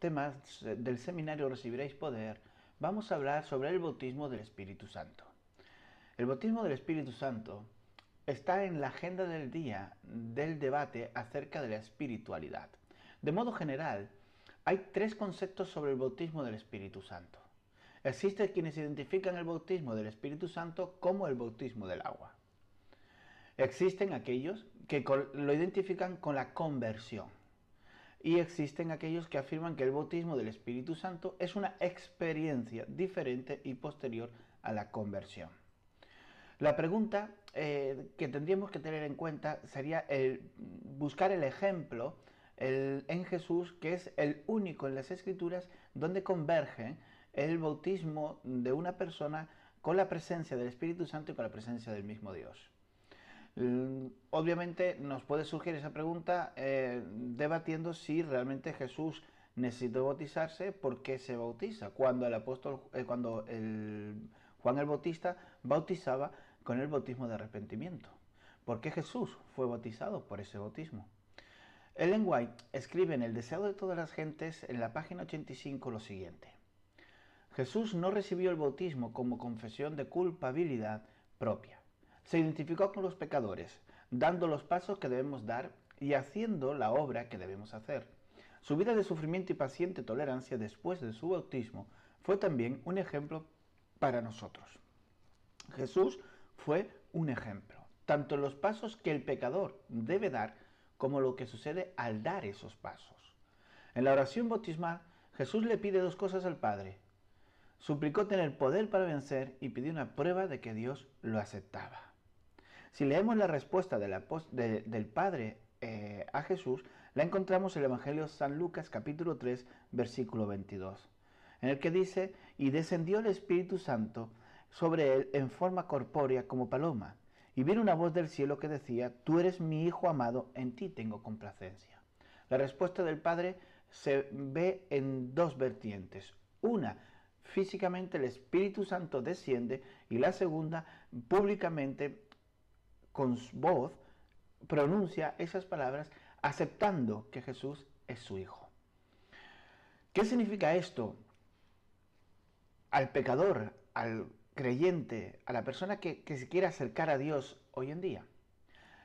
temas del seminario Recibiréis Poder, vamos a hablar sobre el bautismo del Espíritu Santo. El bautismo del Espíritu Santo está en la agenda del día del debate acerca de la espiritualidad. De modo general, hay tres conceptos sobre el bautismo del Espíritu Santo. Existen quienes identifican el bautismo del Espíritu Santo como el bautismo del agua. Existen aquellos que lo identifican con la conversión. Y existen aquellos que afirman que el bautismo del Espíritu Santo es una experiencia diferente y posterior a la conversión. La pregunta que tendríamos que tener en cuenta sería buscar el ejemplo en Jesús, que es el único en las Escrituras donde converge el bautismo de una persona con la presencia del Espíritu Santo y con la presencia del mismo Dios. Obviamente nos puede surgir esa pregunta debatiendo si realmente Jesús necesitó bautizarse, ¿por qué se bautiza? Cuando Juan el Bautista bautizaba con el bautismo de arrepentimiento. ¿Por qué Jesús fue bautizado por ese bautismo? Ellen White escribe en El deseo de todas las gentes, en la página 85, lo siguiente: Jesús no recibió el bautismo como confesión de culpabilidad propia. Se identificó con los pecadores, dando los pasos que debemos dar y haciendo la obra que debemos hacer. Su vida de sufrimiento y paciente tolerancia después de su bautismo fue también un ejemplo para nosotros. Jesús fue un ejemplo, tanto en los pasos que el pecador debe dar como lo que sucede al dar esos pasos. En la oración bautismal, Jesús le pide dos cosas al Padre. Suplicó tener poder para vencer y pidió una prueba de que Dios lo aceptaba. Si leemos la respuesta del Padre a Jesús, la encontramos en el Evangelio de San Lucas, capítulo 3, versículo 22, en el que dice: y descendió el Espíritu Santo sobre él en forma corpórea como paloma, y vino una voz del cielo que decía: tú eres mi Hijo amado, en ti tengo complacencia. La respuesta del Padre se ve en dos vertientes. Una, físicamente el Espíritu Santo desciende, y la segunda, públicamente, con voz, pronuncia esas palabras aceptando que Jesús es su Hijo. ¿Qué significa esto al pecador, al creyente, a la persona que se quiere acercar a Dios hoy en día?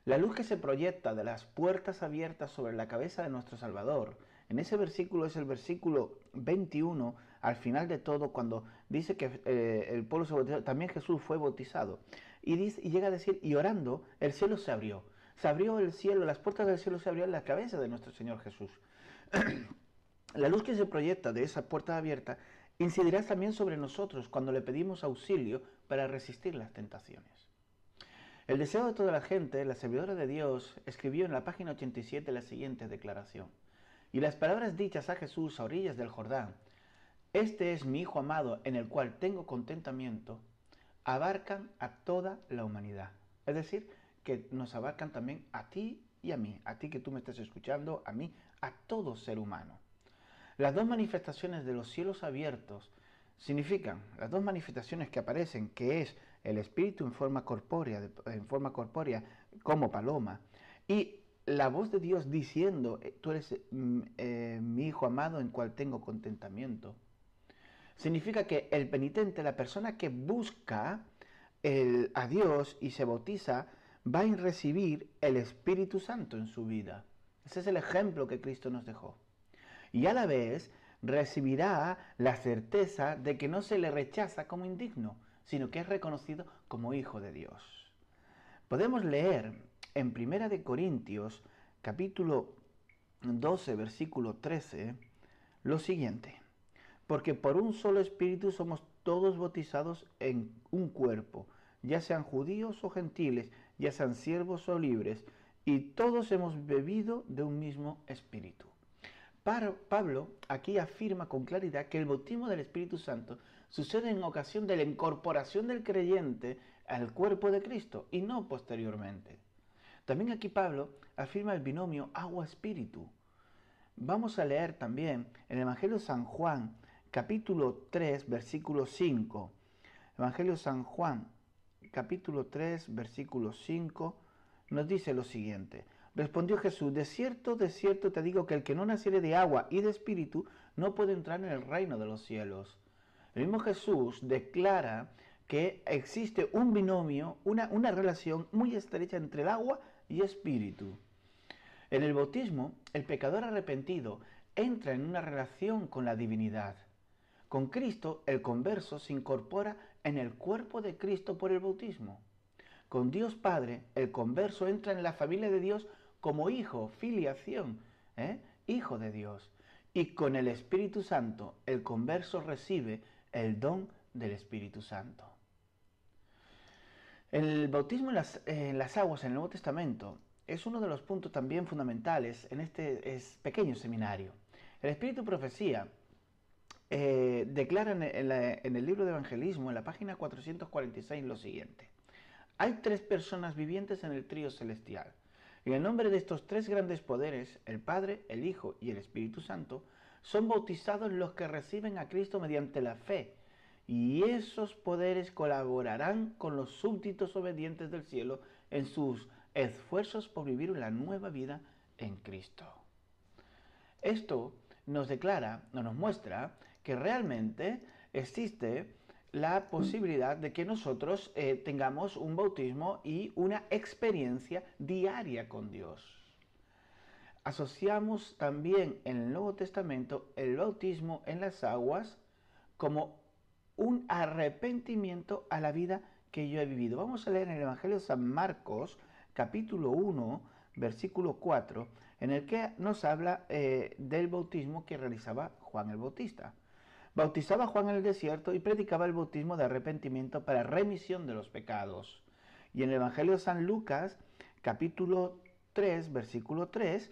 La luz que se proyecta de las puertas abiertas sobre la cabeza de nuestro Salvador, en ese versículo es el versículo 21, al final de todo, cuando dice que el pueblo se bautizó, también Jesús fue bautizado. Y llega a decir: y orando, el cielo se abrió. Se abrió el cielo, las puertas del cielo se abrieron en la cabeza de nuestro Señor Jesús. La luz que se proyecta de esa puerta abierta incidirá también sobre nosotros cuando le pedimos auxilio para resistir las tentaciones. El deseo de toda la gente, la servidora de Dios, escribió en la página 87 la siguiente declaración: y las palabras dichas a Jesús a orillas del Jordán, este es mi Hijo amado en el cual tengo contentamiento, abarcan a toda la humanidad. Es decir, que nos abarcan también a ti y a mí, a ti que tú me estás escuchando, a mí, a todo ser humano. Las dos manifestaciones de los cielos abiertos significan, las dos manifestaciones que aparecen, que es el Espíritu en forma corpórea como paloma, y la voz de Dios diciendo: tú eres mi Hijo amado en cual tengo contentamiento. Significa que el penitente, la persona que busca a Dios y se bautiza, va a recibir el Espíritu Santo en su vida. Ese es el ejemplo que Cristo nos dejó. Y a la vez recibirá la certeza de que no se le rechaza como indigno, sino que es reconocido como Hijo de Dios. Podemos leer en 1 Corintios, capítulo 12, versículo 13, lo siguiente: porque por un solo Espíritu somos todos bautizados en un cuerpo, ya sean judíos o gentiles, ya sean siervos o libres, y todos hemos bebido de un mismo Espíritu. Pablo aquí afirma con claridad que el bautismo del Espíritu Santo sucede en ocasión de la incorporación del creyente al cuerpo de Cristo y no posteriormente. También aquí Pablo afirma el binomio agua-espíritu. Vamos a leer también en el Evangelio de San Juan, capítulo 3, versículo 5. Evangelio de San Juan, capítulo 3, versículo 5, nos dice lo siguiente: Respondió Jesús, de cierto te digo que el que no naciere de agua y de espíritu no puede entrar en el reino de los cielos. El mismo Jesús declara que existe un binomio, una relación muy estrecha entre el agua y espíritu. En el bautismo, el pecador arrepentido entra en una relación con la divinidad. Con Cristo, el converso se incorpora en el cuerpo de Cristo por el bautismo. Con Dios Padre, el converso entra en la familia de Dios como hijo, filiación, hijo de Dios. Y con el Espíritu Santo, el converso recibe el don del Espíritu Santo. El bautismo en las aguas en el Nuevo Testamento es uno de los puntos también fundamentales en este pequeño seminario. El Espíritu Profecía declara en el libro de Evangelismo, en la página 446, lo siguiente. Hay tres personas vivientes en el trío celestial. En el nombre de estos tres grandes poderes, el Padre, el Hijo y el Espíritu Santo, son bautizados los que reciben a Cristo mediante la fe. Y esos poderes colaborarán con los súbditos obedientes del cielo en sus esfuerzos por vivir una nueva vida en Cristo. Esto nos declara, nos muestra que realmente existe la posibilidad de que nosotros tengamos un bautismo y una experiencia diaria con Dios. Asociamos también en el Nuevo Testamento el bautismo en las aguas como un arrepentimiento a la vida que yo he vivido. Vamos a leer en el Evangelio de San Marcos, capítulo 1, versículo 4, en el que nos habla del bautismo que realizaba Juan el Bautista. Bautizaba a Juan en el desierto y predicaba el bautismo de arrepentimiento para remisión de los pecados. Y en el Evangelio de San Lucas, capítulo 3, versículo 3,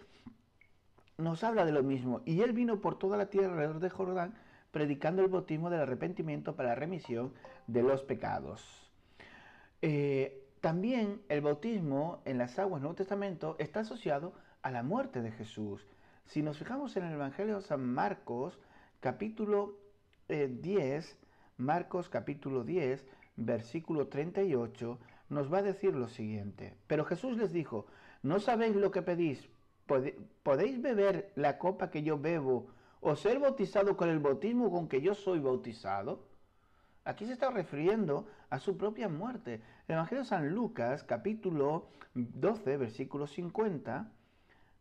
nos habla de lo mismo. Y él vino por toda la tierra alrededor de Jordán, predicando el bautismo del arrepentimiento para la remisión de los pecados. También el bautismo en las aguas del Nuevo Testamento está asociado a la muerte de Jesús. Si nos fijamos en el Evangelio de San Marcos, capítulo 10, Marcos capítulo 10, versículo 38, nos va a decir lo siguiente. Pero Jesús les dijo, ¿no sabéis lo que pedís? ¿Podéis beber la copa que yo bebo o ser bautizado con el bautismo con que yo soy bautizado? Aquí se está refiriendo a su propia muerte. El Evangelio de San Lucas, capítulo 12, versículo 50,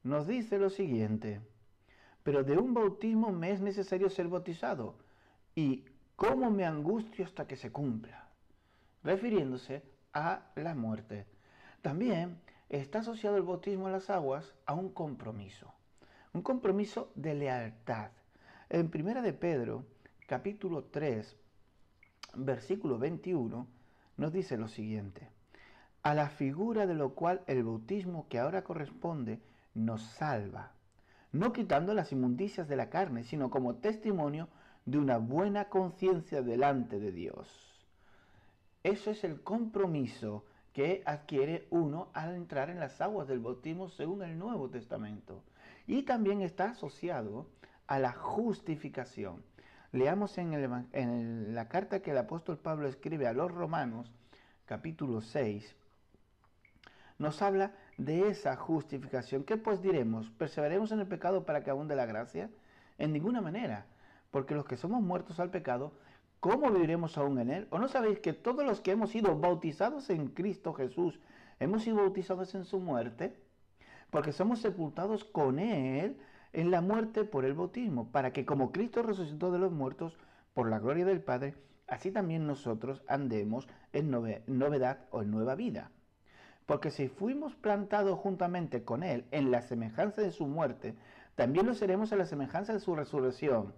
nos dice lo siguiente. Pero de un bautismo me es necesario ser bautizado, y cómo me angustio hasta que se cumpla, refiriéndose a la muerte. También está asociado el bautismo en las aguas a un compromiso de lealtad. En 1 de Pedro, capítulo 3, versículo 21, nos dice lo siguiente. A la figura de lo cual el bautismo que ahora corresponde nos salva, no quitando las inmundicias de la carne, sino como testimonio de una buena conciencia delante de Dios. Eso es el compromiso que adquiere uno al entrar en las aguas del bautismo según el Nuevo Testamento. Y también está asociado a la justificación. Leamos en la carta que el apóstol Pablo escribe a los Romanos, capítulo 6, nos habla de esa justificación. ¿Qué pues diremos? ¿Perseveraremos en el pecado para que abunde la gracia? En ninguna manera, porque los que somos muertos al pecado, ¿cómo viviremos aún en él? ¿O no sabéis que todos los que hemos sido bautizados en Cristo Jesús, hemos sido bautizados en su muerte? Porque somos sepultados con él en la muerte por el bautismo, para que como Cristo resucitó de los muertos por la gloria del Padre, así también nosotros andemos en novedad o en nueva vida. Porque si fuimos plantados juntamente con él en la semejanza de su muerte, también lo seremos en la semejanza de su resurrección.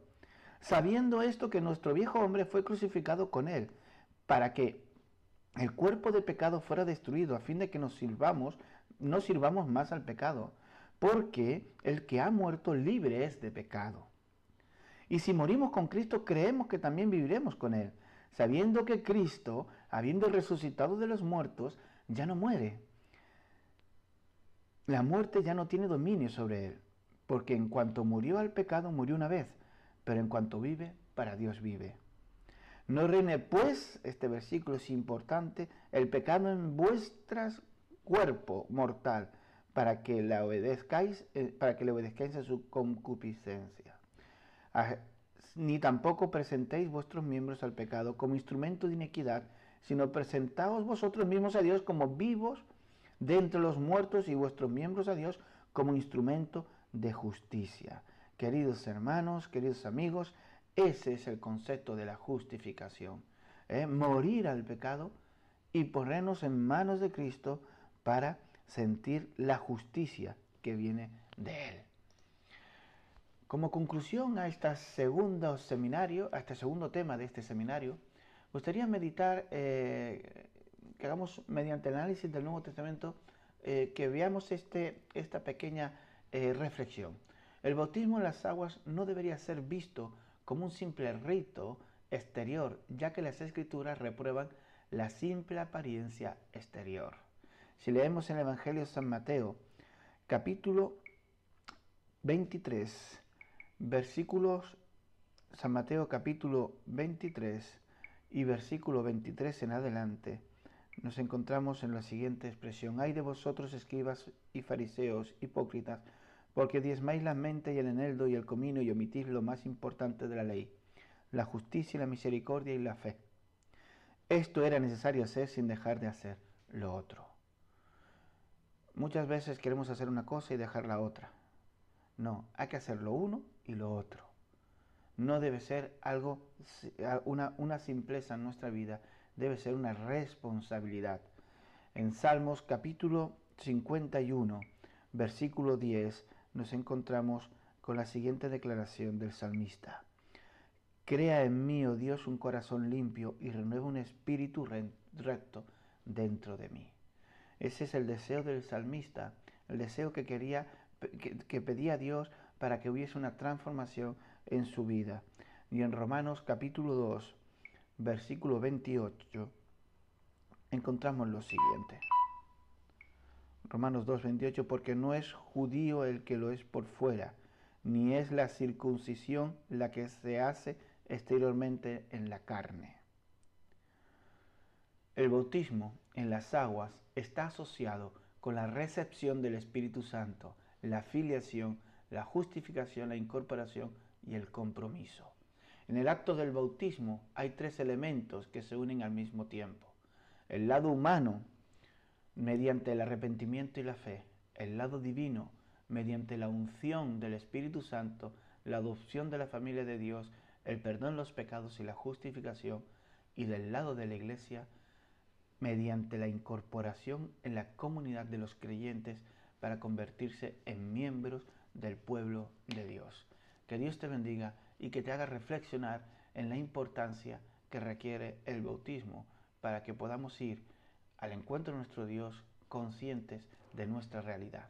Sabiendo esto, que nuestro viejo hombre fue crucificado con él, para que el cuerpo de pecado fuera destruido, a fin de que no sirvamos más al pecado, porque el que ha muerto libre es de pecado. Y si morimos con Cristo, creemos que también viviremos con él, sabiendo que Cristo, habiendo resucitado de los muertos, ya no muere. La muerte ya no tiene dominio sobre él, porque en cuanto murió al pecado, murió una vez, pero en cuanto vive, para Dios vive. No reine pues, este versículo es importante, el pecado en vuestro cuerpo mortal, para que le obedezcáis a su concupiscencia. Ni tampoco presentéis vuestros miembros al pecado como instrumento de iniquidad, sino presentaos vosotros mismos a Dios como vivos de entre los muertos y vuestros miembros a Dios como instrumento de justicia. Queridos hermanos, queridos amigos, ese es el concepto de la justificación. Morir al pecado y ponernos en manos de Cristo para sentir la justicia que viene de Él. Como conclusión a este segundo tema de este seminario, me gustaría meditar, que hagamos mediante el análisis del Nuevo Testamento, que veamos esta pequeña reflexión. El bautismo en las aguas no debería ser visto como un simple rito exterior, ya que las Escrituras reprueban la simple apariencia exterior. Si leemos en el Evangelio de San Mateo, capítulo 23, San Mateo capítulo 23 y versículo 23 en adelante, nos encontramos en la siguiente expresión: «Ay de vosotros, escribas y fariseos, hipócritas, porque diezmáis la menta y el eneldo y el comino y omitís lo más importante de la ley, la justicia y la misericordia y la fe. Esto era necesario hacer sin dejar de hacer lo otro». Muchas veces queremos hacer una cosa y dejar la otra. No, hay que hacer lo uno y lo otro. No debe ser una simpleza en nuestra vida, debe ser una responsabilidad. En Salmos capítulo 51, versículo 10, nos encontramos con la siguiente declaración del salmista: «Crea en mí, oh Dios, un corazón limpio y renueva un espíritu recto dentro de mí». Ese es el deseo del salmista, el deseo que pedía a Dios para que hubiese una transformación en su vida. Y en Romanos capítulo 2, versículo 28, encontramos lo siguiente. Romanos 2, 28, «Porque no es judío el que lo es por fuera, ni es la circuncisión la que se hace exteriormente en la carne». El bautismo en las aguas está asociado con la recepción del Espíritu Santo, la filiación, la justificación, la incorporación y el compromiso. En el acto del bautismo hay tres elementos que se unen al mismo tiempo: el lado humano, mediante el arrepentimiento y la fe; el lado divino, mediante la unción del Espíritu Santo, la adopción de la familia de Dios, el perdón de los pecados y la justificación; y del lado de la Iglesia, mediante la incorporación en la comunidad de los creyentes para convertirse en miembros del pueblo de Dios. Que Dios te bendiga y que te haga reflexionar en la importancia que requiere el bautismo para que podamos ir al encuentro de nuestro Dios conscientes de nuestra realidad.